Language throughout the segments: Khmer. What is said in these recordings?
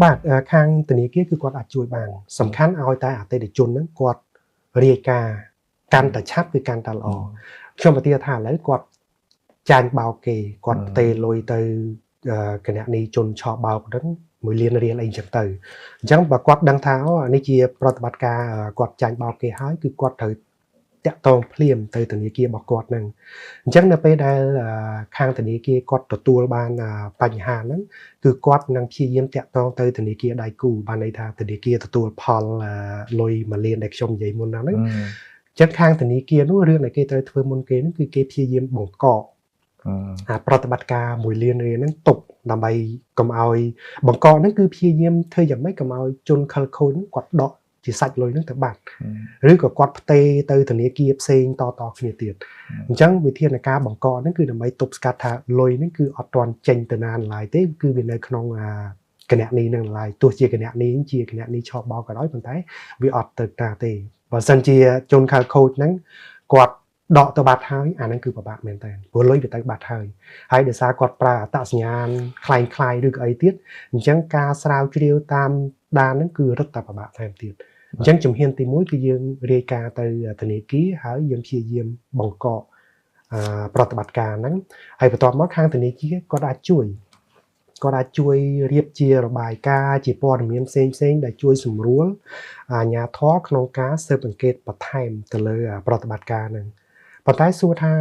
បាទខាងធនាគារគឺគាត់អាចជួយបានសំខាន់ឲ្យតែអតិថិជនហ្នឹងគាត់រាយការណ៍កាន់តែឆាប់គឺកាន់តែល្អខ្ញុំឧទាហរណ៍ថាឥឡូវគាត់ចាញ់បោកគេគាត់ផ្ទេរលុយទៅគណនីជនឆោបបោកហ្នឹង1 លានរៀលអីចឹងទៅអញ្ចឹងបើគាត់ដឹងថាអូនេះជាប្រតិបត្តិការគាត់ចាញ់បោកគេហើយគឺគាត់ត្រូវតាក់ទងភ្លាមទៅធនាគាររបស់គាត់ហ្នឹងអញ្ចឹងនៅពេលដែលខាងធនាគារគាត់ទទួលបានបញ្ហាហ្នឹងគឺគាត់នឹងព្យាយាមតាក់ទងទៅធនាគារដៃគូបានន័យថាធនាគារទទួលផលលុយ1 លានដែលខ្ញុំនិយាយមុនហ្នឹងចឹងខាងធនាគារនោះរឿងដែលគេត្រូវធ្វើមុនគេនោះគឺគេព្យាយាមបង្កប្រតិបត្តិការ1 លានរៀលហ្នឹងទុកដើម្បីកុំឲ្យបង្កហ្នឹងគឺព្យាយាមធ្វើយ៉ាងម៉េចកុំឲ្យជនខិលខូចហ្នឹងគាត់ដកជាសាច់លុយហ្នឹងទៅបាត់ឬក៏គាត់ផ្ទេរទៅធនាគារផ្សេងតគ្នាទៀតអញ្ចឹងវិធានការបង្កហ្នឹងគឺដើម្បីទប់ស្កាត់ថាលុយហ្នឹងគឺអត់ទាន់ចេញទៅណាឡើយទេគឺវានៅក្នុងគណនីនឹងឡើយទោះជាគណនីជាគណនីឆោបបោកក៏ដោយប៉ុន្តែវាអត់ទៅតាទេបើសិនជាជនខិលខូចហ្នឹងគាត់ដកទៅបាត់ហើយអាហ្នឹងគឺពិបាកមែនតើព្រោះលុយវាទៅបាត់ហើយដោយសារគាត់ប្រើអត្តសញ្ញាណคล้ายឬក៏អីទៀតអញ្ចឹងការស្រាវជ្រាវតាមដានហ្នឹងគឺរឹតតែពិបាកថែមទៀតអញ្ចឹងជំហានទី1គឺយើងរាយការណ៍ទៅធនាគារហើយយើងព្យាយាមបង្កប្រតិបត្តិការហ្នឹងហើយបន្ទាប់មកខាងធនាគារគាត់អាចជួយរៀបជារបាយការណ៍ជាព័ត៌មានផ្សេងដែលជួយសម្រួលអាជ្ញាធរក្នុងការស៊ើបអង្កេតបន្ថែមទៅលើប្រតិបត្តិការហ្នឹងប៉ុន្តែសួរថា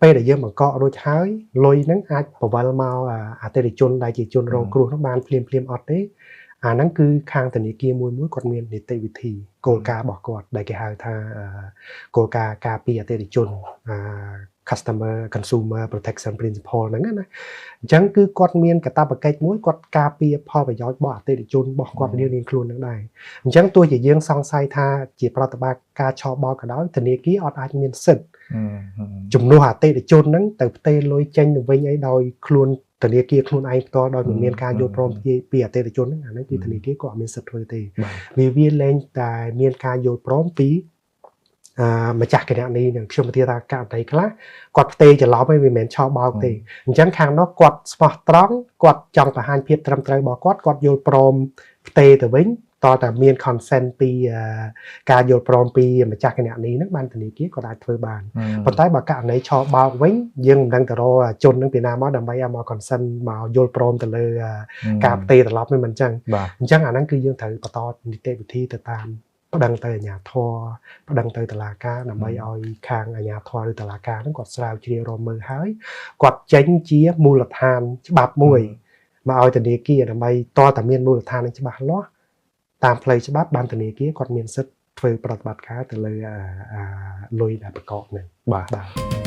ពេលដែលយើងបង្ករួចហើយលុយហ្នឹងអាចបវលមកអតិថិជនដែលជាជនរងគ្រោះហ្នឹងបានភ្លាមអត់ទេអាហ្នឹងគឺខាងធនាគារមួយគាត់មាននីតិវិធីគោលការណ៍របស់គាត់ដែលគេហៅថាគោលការណ៍ការពារអតិថិជន Customer Consumer Protection Principle ហ្នឹងណាអញ្ចឹងគឺគាត់មានកាតព្វកិច្ចមួយគាត់ការពារផលប្រយោជន៍របស់អតិថិជនរបស់គាត់រៀងខ្លួននឹងដែរអញ្ចឹងទោះជាយើងសង្ស័យថាជាប្រតិបត្តិការឆោបបោកក៏ដោយធនាគារអត់អាចមានសិទ្ធិជំនួសអតិថិជនហ្នឹងទៅផ្ទេរលុយចេញទៅវិញអីដោយខ្លួនធនាគារខ្លួនឯងផ្ទាល់ដោយមិនមានការយល់ព្រមពីអតិថិជនហ្នឹងអាហ្នឹងគឺធនាគារក៏អត់មានសិទ្ធិធ្វើទេវាលែងតែមានការយល់ព្រមពីម្ចាស់គណនីនឹងខ្ញុំនិយាយថាករណីខ្លះគាត់ផ្ទេរច្រឡំឯងវាមិនមែនឆោបបោកទេអញ្ចឹងខាងនោះគាត់ស្មោះត្រង់គាត់ចង់បង្ហាញភាពត្រឹមត្រូវរបស់គាត់យល់ព្រមផ្ទេរទៅវិញតើតែមាន consent ពីការយល់ព្រមពីម្ចាស់គណនីហ្នឹងបានធនាគារគាត់អាចធ្វើបានប៉ុន្តែបើករណីឆោបបោកវិញយើងមិនដឹងទៅរកជននឹងពីណាមកដើម្បីឲ្យមក consent មកយល់ព្រមទៅលើការផ្ទេរត្រឡប់នេះមិនអញ្ចឹងអាហ្នឹងគឺយើងត្រូវបន្តនីតិវិធីទៅតាមប្តឹងទៅអាជ្ញាធរប្តឹងទៅតុលាការដើម្បីឲ្យខាងអាជ្ញាធរឬតុលាការហ្នឹងគាត់ស្រាវជ្រាវរកមើលហើយគាត់ចេញជាមូលដ្ឋានច្បាប់មួយមកឲ្យធនាគារដើម្បីតតែមានមូលដ្ឋាននឹងច្បាស់លាស់តាមផ្លូវច្បាប់បានធនាគារគាត់មានសិទ្ធិធ្វើប្រតិបត្តិការទៅលើលុយដែលប្រកបហ្នឹងបាទ